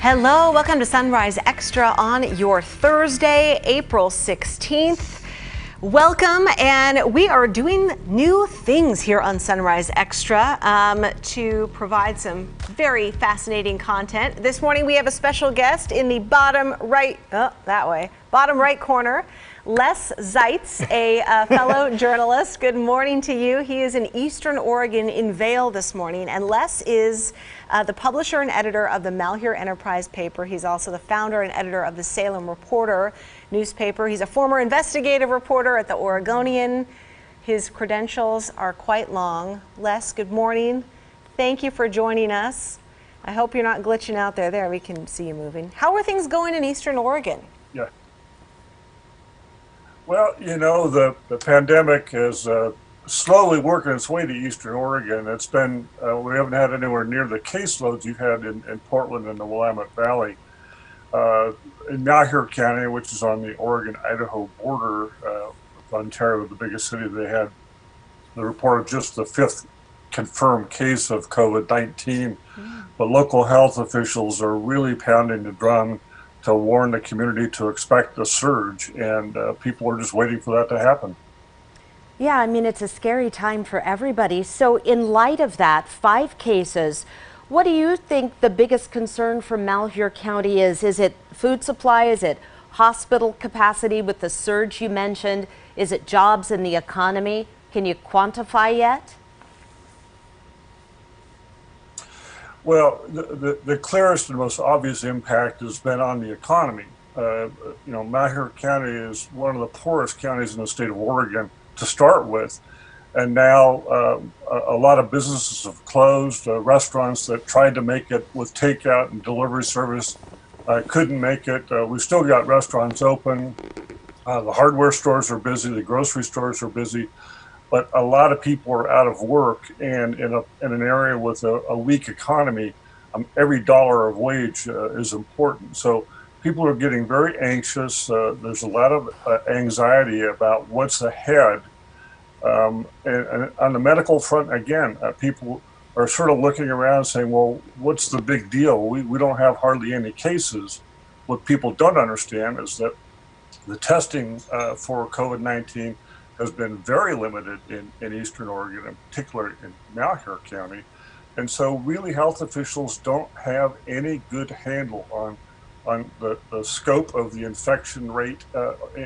Hello, welcome to Sunrise Extra on your Thursday, April 16th. Welcome, and we are doing new things here on Sunrise Extra to provide some very fascinating content. This morning we have a special guest in the bottom right corner. Les Zaitz, a fellow journalist. Good morning to you. He is in Eastern Oregon in Vail this morning, and Les is the publisher and editor of the Malheur Enterprise paper. He's also the founder and editor of the Salem Reporter newspaper. He's a former investigative reporter at the Oregonian. His credentials are quite long. Les, good morning. Thank you for joining us. I hope you're not glitching out there. There, we can see you moving. How are things going in Eastern Oregon? Yeah. Well, you know, the pandemic is slowly working its way to Eastern Oregon. It's been, we haven't had anywhere near the caseloads you've had in Portland and the Willamette Valley. In Malheur County, which is on the Oregon-Idaho border with Ontario, the biggest city, they had the report of just the 5th confirmed case of COVID-19. But local health officials are really pounding the drum to warn the community to expect a surge, and people are just waiting for that to happen. Yeah, I mean, it's a scary time for everybody. So in light of that, 5 cases, what do you think the biggest concern for Malheur County is? Is it food supply? Is it hospital capacity with the surge you mentioned? Is it jobs in the economy? Can you quantify yet? Well, the clearest and most obvious impact has been on the economy. You know, Malheur County is one of the poorest counties in the state of Oregon to start with. And now a lot of businesses have closed. Restaurants that tried to make it with takeout and delivery service couldn't make it. We've still got restaurants open. The hardware stores are busy. The grocery stores are busy. But a lot of people are out of work, and in an area with a weak economy, every dollar of wage is important. So people are getting very anxious. There's a lot of anxiety about what's ahead. And on the medical front, again, people are sort of looking around saying, well, what's the big deal? We don't have hardly any cases. What people don't understand is that the testing for COVID-19 has been very limited in Eastern Oregon, in particular in Malheur County. And so really health officials don't have any good handle on the scope of the infection rate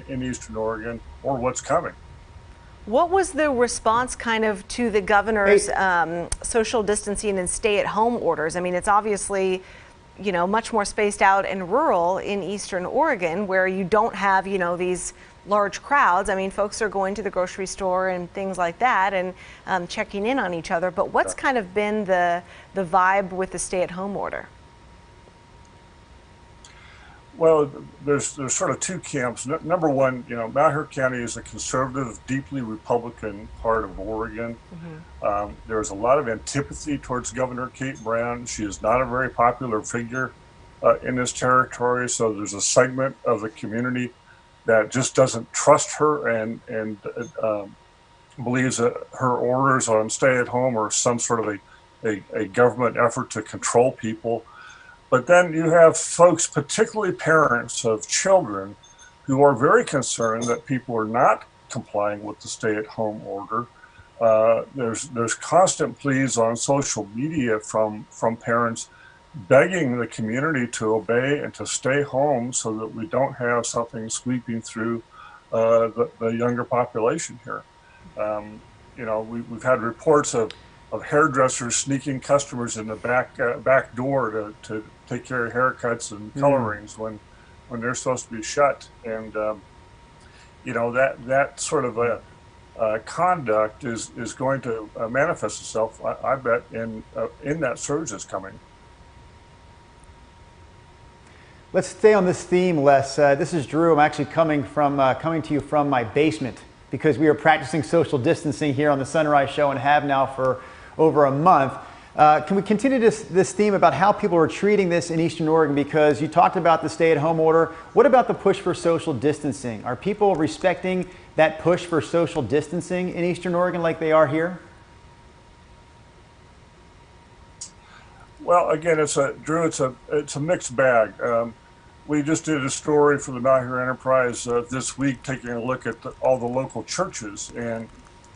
in Eastern Oregon or what's coming. What was the response kind of to the governor's social distancing and stay-at-home orders? I mean, it's obviously, you know, much more spaced out and rural in Eastern Oregon where you don't have, you know, these large crowds. I mean, folks are going to the grocery store and things like that and checking in on each other. But what's kind of been the vibe with the stay-at-home order? Well, there's sort of 2 camps. Number one, you know, Malheur County is a conservative, deeply Republican part of Oregon. There's a lot of antipathy towards Governor Kate Brown. She is not a very popular figure in this territory. So there's a segment of the community that just doesn't trust her and believes that her orders on stay-at-home are some sort of a government effort to control people. But then you have folks, particularly parents of children, who are very concerned that people are not complying with the stay-at-home order. There's constant pleas on social media from parents begging the community to obey and to stay home so that we don't have something sweeping through the younger population here. You know, we've had reports of hairdressers sneaking customers in the back door to take care of haircuts and colorings when they're supposed to be shut. And you know, that sort of a conduct is going to manifest itself, I bet, in that surge that's coming. Let's stay on this theme, Les. This is Drew. I'm actually coming to you from my basement because we are practicing social distancing here on the Sunrise Show and have now for over a month. Can we continue this theme about how people are treating this in Eastern Oregon? Because you talked about the stay-at-home order. What about the push for social distancing? Are people respecting that push for social distancing in Eastern Oregon like they are here? Well, again, Drew, it's a mixed bag. We just did a story for the Malheur Enterprise this week, taking a look at all the local churches, and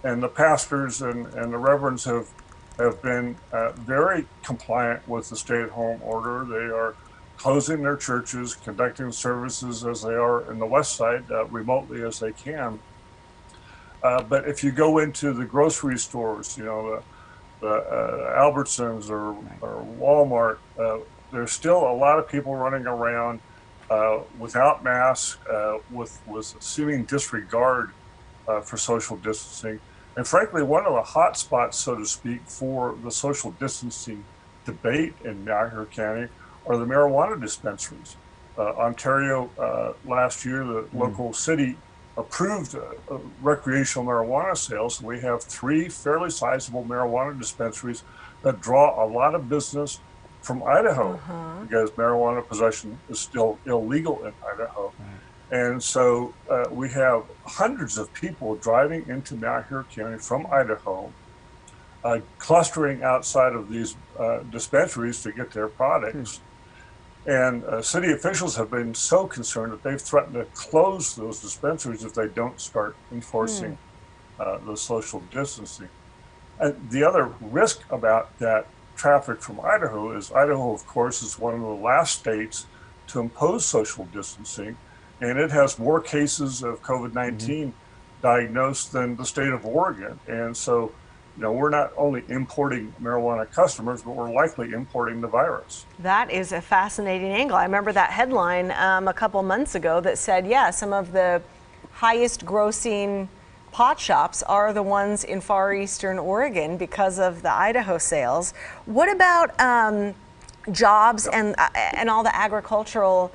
the pastors and the reverends have been very compliant with the stay-at-home order. They are closing their churches, conducting services as they are in the West Side, remotely as they can. But if you go into the grocery stores, the Albertsons or Walmart, there's still a lot of people running around without masks, with seeming disregard for social distancing. And frankly, one of the hot spots, so to speak, for the social distancing debate in Malheur County are the marijuana dispensaries. Ontario, last year, the local city approved recreational marijuana sales. We have 3 fairly sizable marijuana dispensaries that draw a lot of business from Idaho, because marijuana possession is still illegal in Idaho. And so we have hundreds of people driving into Malheur County from Idaho, clustering outside of these dispensaries to get their products. And city officials have been so concerned that they've threatened to close those dispensaries if they don't start enforcing the social distancing. And the other risk about that traffic from Idaho is Idaho, of course, is one of the last states to impose social distancing, and it has more cases of COVID-19 diagnosed than the state of Oregon. And so, we're not only importing marijuana customers, but we're likely importing the virus. That is a fascinating angle. I remember that headline a couple months ago that said, yeah, some of the highest grossing pot shops are the ones in far eastern Oregon because of the Idaho sales. What about jobs and all the agricultural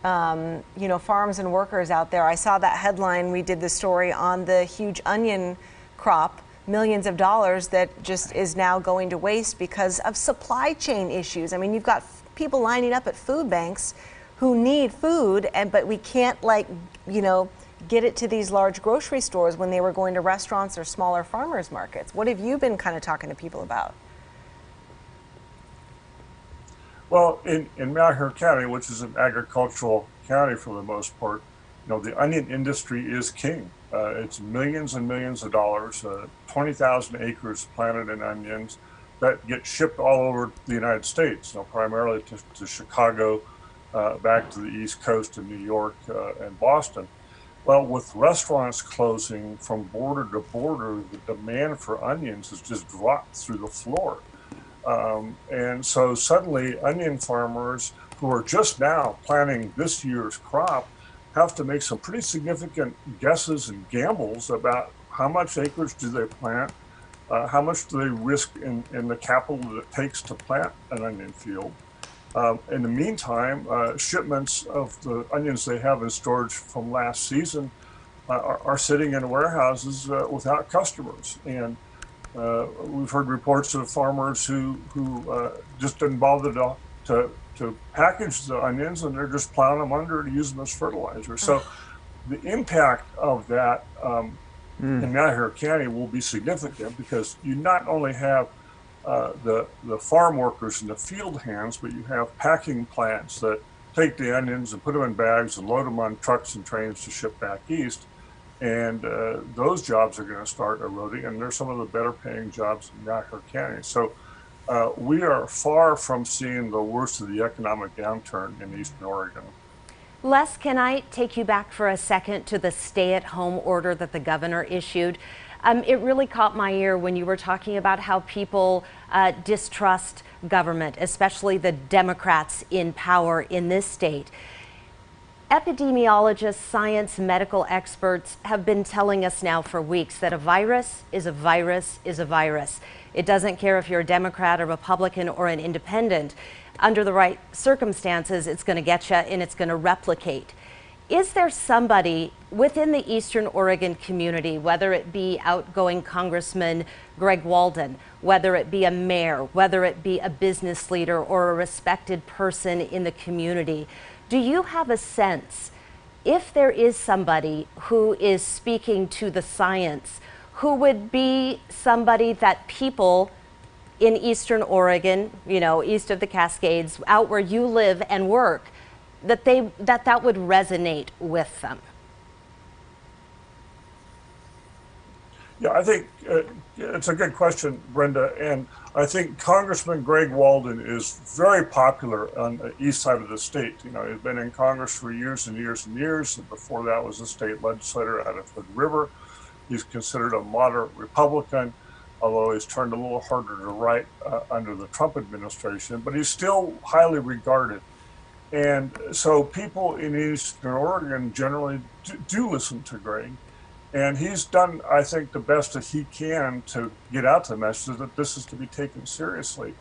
farms and workers out there? I saw that headline. We did the story on the huge onion crop, millions of dollars that just is now going to waste because of supply chain issues. I mean, you've got people lining up at food banks who need food, but we can't get it to these large grocery stores when they were going to restaurants or smaller farmers markets. What have you been kind of talking to people about? Well, in Malheur County, which is an agricultural county for the most part, the onion industry is king. It's millions and millions of dollars, 20,000 acres planted in onions that get shipped all over the United States, primarily to Chicago, back to the East Coast in New York and Boston. Well, with restaurants closing from border to border, the demand for onions has just dropped through the floor. And so suddenly onion farmers who are just now planting this year's crop have to make some pretty significant guesses and gambles about how much acreage do they plant, how much do they risk in the capital that it takes to plant an onion field. In the meantime, shipments of the onions they have in storage from last season are sitting in warehouses without customers. And we've heard reports of farmers who just didn't bother to package the onions, and they're just plowing them under to use them as fertilizer. So the impact of that in Malheur County will be significant, because you not only have the farm workers and the field hands, but you have packing plants that take the onions and put them in bags and load them on trucks and trains to ship back east. And those jobs are going to start eroding, and they're some of the better paying jobs in Malheur County. So we are far from seeing the worst of the economic downturn in Eastern Oregon. Les, can I take you back for a second to the stay-at-home order that the governor issued? It really caught my ear when you were talking about how people distrust government, especially the Democrats in power in this state. Epidemiologists, science, medical experts have been telling us now for weeks that a virus is a virus is a virus. It doesn't care if you're a Democrat, a Republican, or an independent. Under the right circumstances, it's going to get you and it's going to replicate. Is there somebody within the Eastern Oregon community, whether it be outgoing Congressman Greg Walden, whether it be a mayor, whether it be a business leader or a respected person in the community, do you have a sense if there is somebody who is speaking to the science, who would be somebody that people in Eastern Oregon, you know, east of the Cascades, out where you live and work, that that would resonate with them? Yeah, I think it's a good question, Brenda. And I think Congressman Greg Walden is very popular on the east side of the state. You know, he's been in Congress for years and years and years. And before that was a state legislator out of Hood River. He's considered a moderate Republican, although he's turned a little harder to write under the Trump administration, but he's still highly regarded. And so people in Eastern Oregon generally do listen to Greg. And he's done, I think, the best that he can to get out the message that this is to be taken seriously.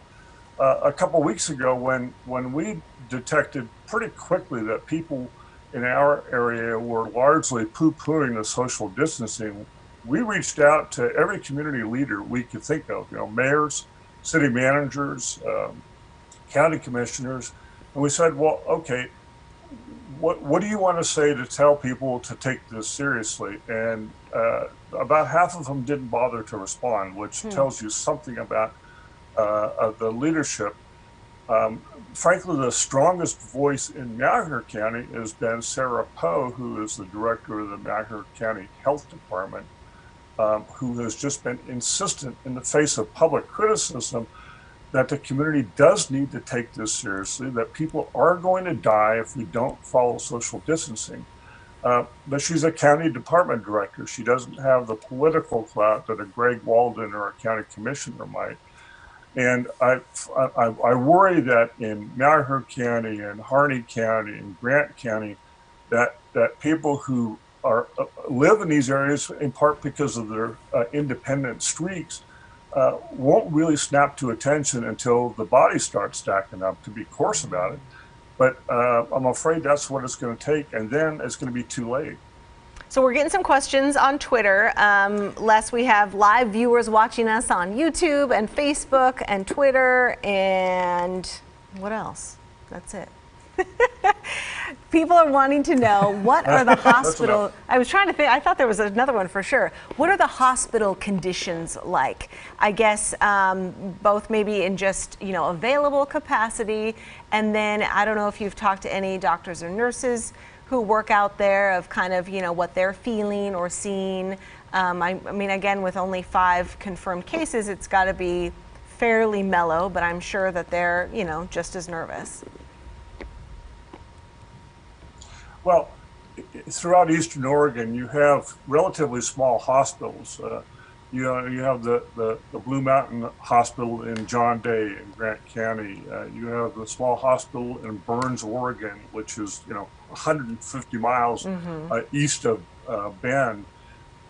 A couple weeks ago, when we detected pretty quickly that people in our area were largely poo-pooing the social distancing, we reached out to every community leader we could think of, you know, mayors, city managers, county commissioners, and we said, well, okay, what do you want to say to tell people to take this seriously? And about half of them didn't bother to respond, which tells you something about the leadership. Frankly, the strongest voice in Malheur County has been Sarah Poe, who is the director of the Malheur County Health Department, who has just been insistent in the face of public criticism that the community does need to take this seriously, that people are going to die if we don't follow social distancing. But she's a county department director. She doesn't have the political clout that a Greg Walden or a county commissioner might. And I worry that in Malheur County and Harney County and Grant County, that people who live in these areas, in part because of their independent streaks, won't really snap to attention until the body starts stacking up, to be coarse about it. But I'm afraid that's what it's going to take, and then it's going to be too late. So we're getting some questions on Twitter. Les, we have live viewers watching us on YouTube and Facebook and Twitter, and what else? That's it. People are wanting to know, what are the hospital, I was trying to think, I thought there was another one for sure. What are the hospital conditions like? I guess both maybe in just, you know, available capacity, and then I don't know if you've talked to any doctors or nurses who work out there of kind of, you know, what they're feeling or seeing. I mean, again, with only 5 confirmed cases, it's got to be fairly mellow, but I'm sure that they're, you know, just as nervous. Well, throughout Eastern Oregon, you have relatively small hospitals. You have the Blue Mountain Hospital in John Day in Grant County. You have the small hospital in Burns, Oregon, which is 150 miles east of Bend.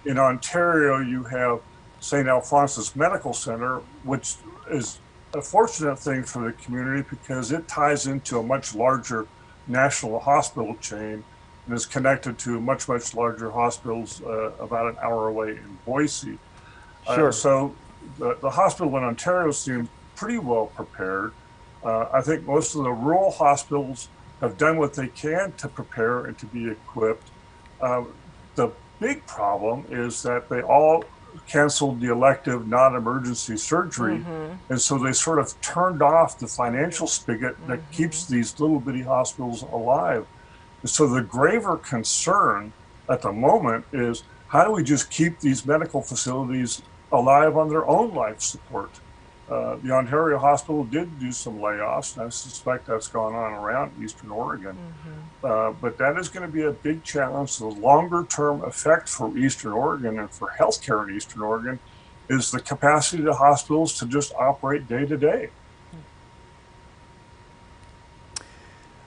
In Ontario, you have St. Alphonsus Medical Center, which is a fortunate thing for the community because it ties into a much larger national hospital chain and is connected to much larger hospitals about an hour away in Boise. Sure. So the hospital in Ontario seems pretty well prepared. I think most of the rural hospitals have done what they can to prepare and to be equipped. The big problem is that they all canceled the elective non-emergency surgery. And so they sort of turned off the financial spigot that keeps these little bitty hospitals alive. And so the graver concern at the moment is, how do we just keep these medical facilities alive on their own life support? The Ontario Hospital did do some layoffs, and I suspect that's gone on around Eastern Oregon. But that is going to be a big challenge. The longer-term effect for Eastern Oregon and for healthcare in Eastern Oregon is the capacity of the hospitals to just operate day to day.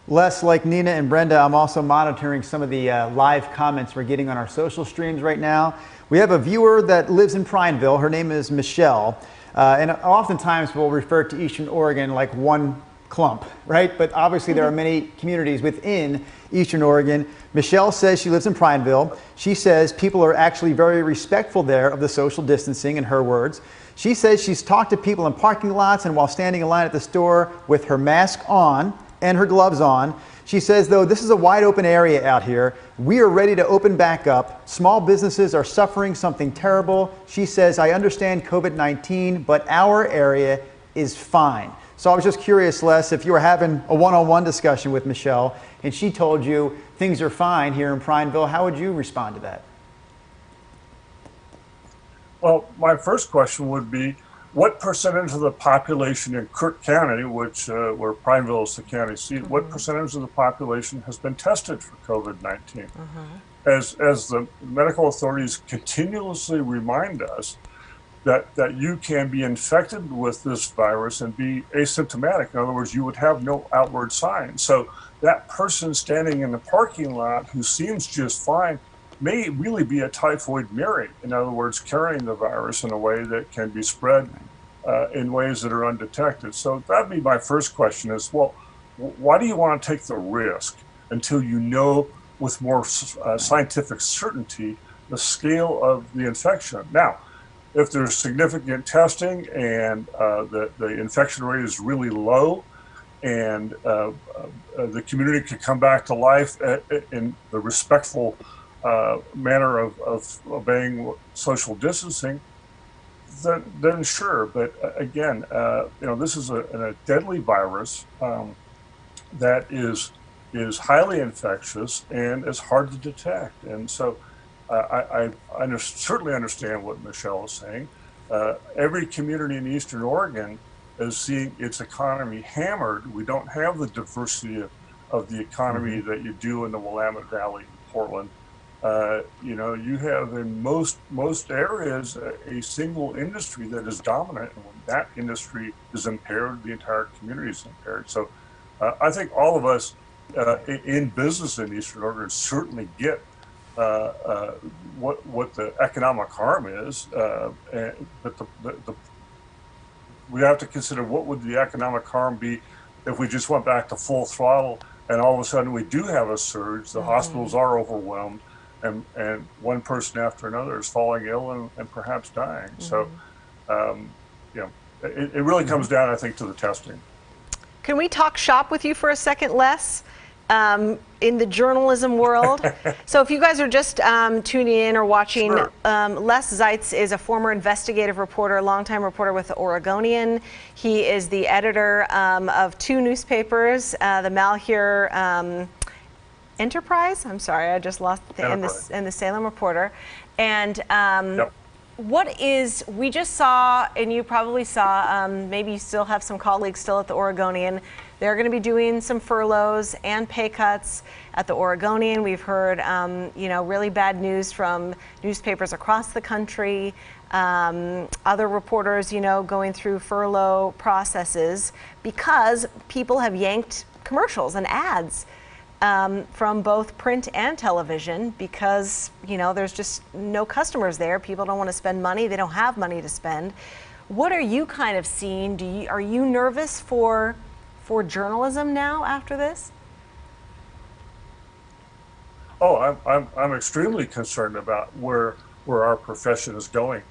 Les, like Nina and Brenda, I'm also monitoring some of the live comments we're getting on our social streams right now. We have a viewer that lives in Prineville. Her name is Michelle. And oftentimes we'll refer to Eastern Oregon like one clump, right? But obviously there are many communities within Eastern Oregon. Michelle says she lives in Prineville. She says people are actually very respectful there of the social distancing, in her words. She says she's talked to people in parking lots and while standing in line at the store with her mask on and her gloves on. She says, though, this is a wide open area out here. We are ready to open back up. Small businesses are suffering something terrible. She says, I understand COVID-19, but our area is fine. So I was just curious, Les, if you were having a one-on-one discussion with Michelle and she told you things are fine here in Prineville, how would you respond to that? Well, my first question would be, what percentage of the population in Cook County, which where Prineville is the county seat, what percentage of the population has been tested for COVID-19? As the medical authorities continuously remind us that you can be infected with this virus and be asymptomatic. In other words, you would have no outward signs. So that person standing in the parking lot who seems just fine may really be a typhoid Mary. In other words, carrying the virus in a way that can be spread in ways that are undetected. So that'd be my first question is, well, why do you want to take the risk until you know with more scientific certainty the scale of the infection? Now, if there's significant testing and the infection rate is really low and the community could come back to life in the respectful manner of obeying social distancing, then sure. But again, this is a deadly virus that is highly infectious and is hard to detect. And so I certainly understand what Michelle is saying. Every community in Eastern Oregon is seeing its economy hammered. We don't have the diversity of the economy that you do in the Willamette Valley in Portland. You have in most areas a single industry that is dominant, and when that industry is impaired, the entire community is impaired. So I think all of us in business in Eastern Oregon certainly get what the economic harm is, but we have to consider what would the economic harm be if we just went back to full throttle and all of a sudden we do have a surge, the hospitals are overwhelmed, and one person after another is falling ill and perhaps dying. So, it really comes down, I think, to the testing. Can we talk shop with you for a second, Les? In the journalism world. So if you guys are just tuning in or watching, Sure. Les Zaitz is a former investigative reporter, longtime reporter with the Oregonian. He is the editor of two newspapers, the Malheur Enterprise. I'm sorry, I just lost and the Salem Reporter. And we just saw, and you probably saw, maybe you still have some colleagues still at the Oregonian. They're going to be doing some furloughs and pay cuts at the Oregonian. We've heard, really bad news from newspapers across the country. Other reporters, going through furlough processes because people have yanked commercials and ads from both print and television because, there's just no customers there. People don't want to spend money. They don't have money to spend. What are you kind of seeing? Are you nervous for journalism now after this? Oh, I'm extremely concerned about where our profession is going.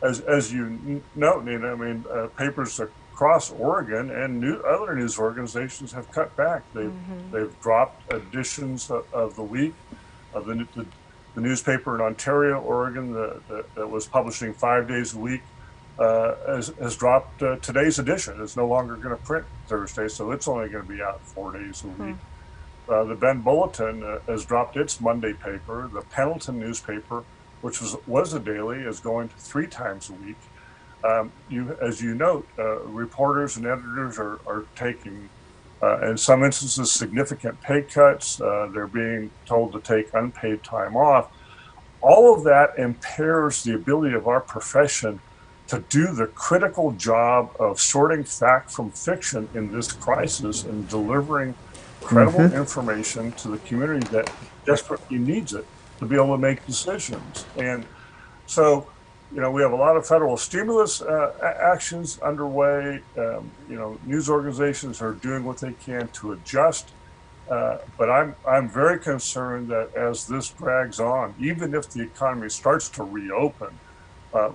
As you note, Nina, papers across Oregon and other news organizations have cut back. They've dropped editions of the week. The newspaper in Ontario, Oregon, that was publishing 5 days a week, has dropped today's edition. It's no longer going to print Thursday, so it's only going to be out 4 days a week. The Bend Bulletin has dropped its Monday paper. The Pendleton newspaper, which was a daily, is going to 3 times a week. As you note, reporters and editors are taking, in some instances, significant pay cuts. They're being told to take unpaid time off. All of that impairs the ability of our profession to do the critical job of sorting fact from fiction in this crisis and delivering credible information to the community that desperately needs it to be able to make decisions. And so, we have a lot of federal stimulus actions underway. News organizations are doing what they can to adjust. But I'm very concerned that as this drags on, even if the economy starts to reopen,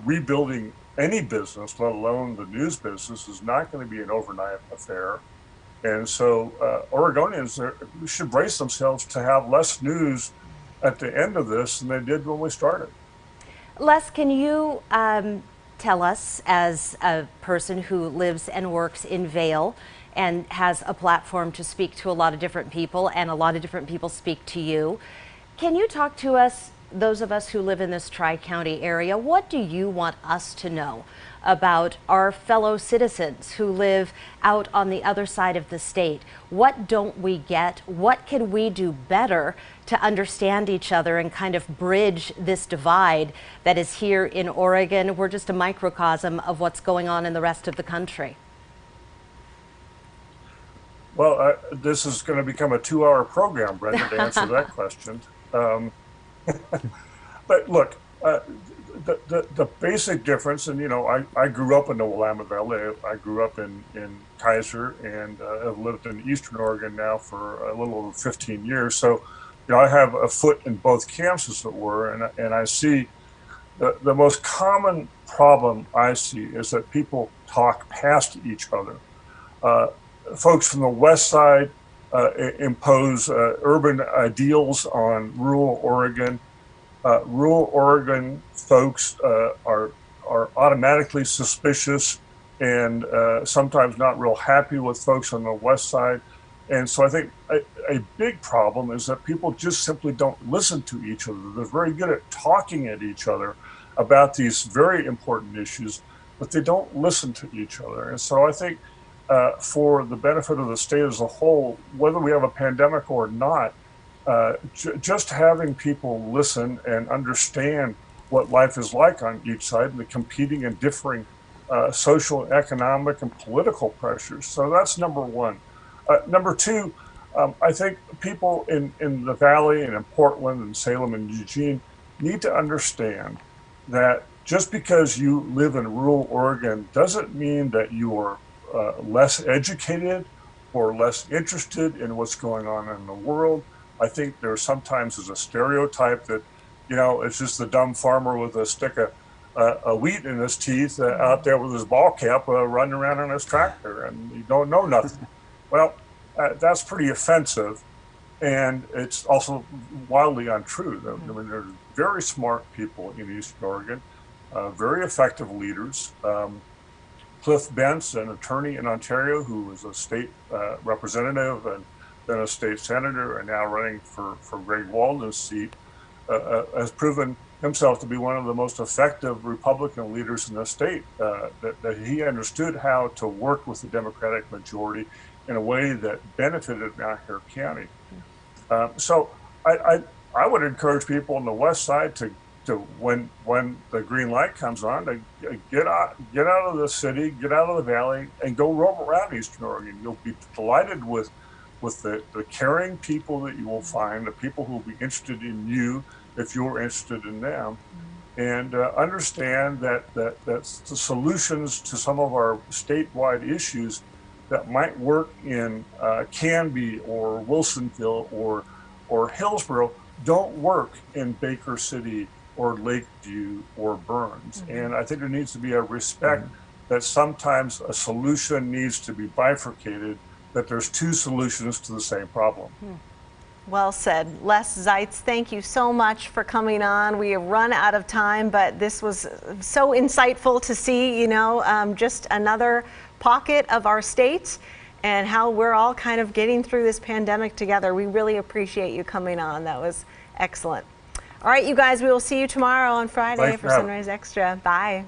rebuilding any business, let alone the news business, is not going to be an overnight affair. And so Oregonians should brace themselves to have less news at the end of this than they did when we started. Les, can you tell us, as a person who lives and works in Vail and has a platform to speak to a lot of different people, and a lot of different people speak to you, can you talk to us, those of us who live in this Tri-County area, what do you want us to know about our fellow citizens who live out on the other side of the state? What don't we get? What can we do better to understand each other and kind of bridge this divide that is here in Oregon? We're just a microcosm of what's going on in the rest of the country. Well, this is going to become a 2-hour program, Brenda, to answer that question. But look, the basic difference, and I grew up in the Willamette Valley. I grew up in Kaiser, and I've lived in Eastern Oregon now for a little over 15 years. So, I have a foot in both camps, as it were, and I see the most common problem I see is that people talk past each other. Folks from the West Side impose urban ideals on rural Oregon. Rural Oregon folks are automatically suspicious and sometimes not real happy with folks on the West Side. And so I think a big problem is that people just simply don't listen to each other. They're very good at talking at each other about these very important issues, but they don't listen to each other. And so I think for the benefit of the state as a whole, whether we have a pandemic or not, just having people listen and understand what life is like on each side and the competing and differing social, economic, and political pressures. So that's number one. Number two, I think people in the Valley and in Portland and Salem and Eugene need to understand that just because you live in rural Oregon doesn't mean that you are less educated or less interested in what's going on in the world. I think there sometimes is a stereotype that, it's just the dumb farmer with a stick of wheat in his teeth out there with his ball cap running around on his tractor, and you don't know nothing. Well, that's pretty offensive, and it's also wildly untrue. I mean, there's very smart people in Eastern Oregon, very effective leaders. Cliff Bentz, an attorney in Ontario who was a state representative and then a state senator and now running for Greg Walden's seat, has proven himself to be one of the most effective Republican leaders in the state, that he understood how to work with the Democratic majority in a way that benefited Malheur County. So I would encourage people on the West Side to when the green light comes on, to get out of the city, get out of the valley, and go roam around Eastern Oregon. You'll be delighted with the caring people that you will find, the people who will be interested in you if you're interested in them, and understand that the solutions to some of our statewide issues that might work in Canby or Wilsonville or Hillsborough don't work in Baker City or Lakeview or Burns. And I think there needs to be a respect that sometimes a solution needs to be bifurcated, that there's two solutions to the same problem. Well said. Les Zaitz, thank you so much for coming on. We have run out of time, but this was so insightful to see, just another pocket of our state and how we're all kind of getting through this pandemic together. We really appreciate you coming on. That was excellent. All right, you guys, we will see you tomorrow on Friday for Sunrise Extra. Bye.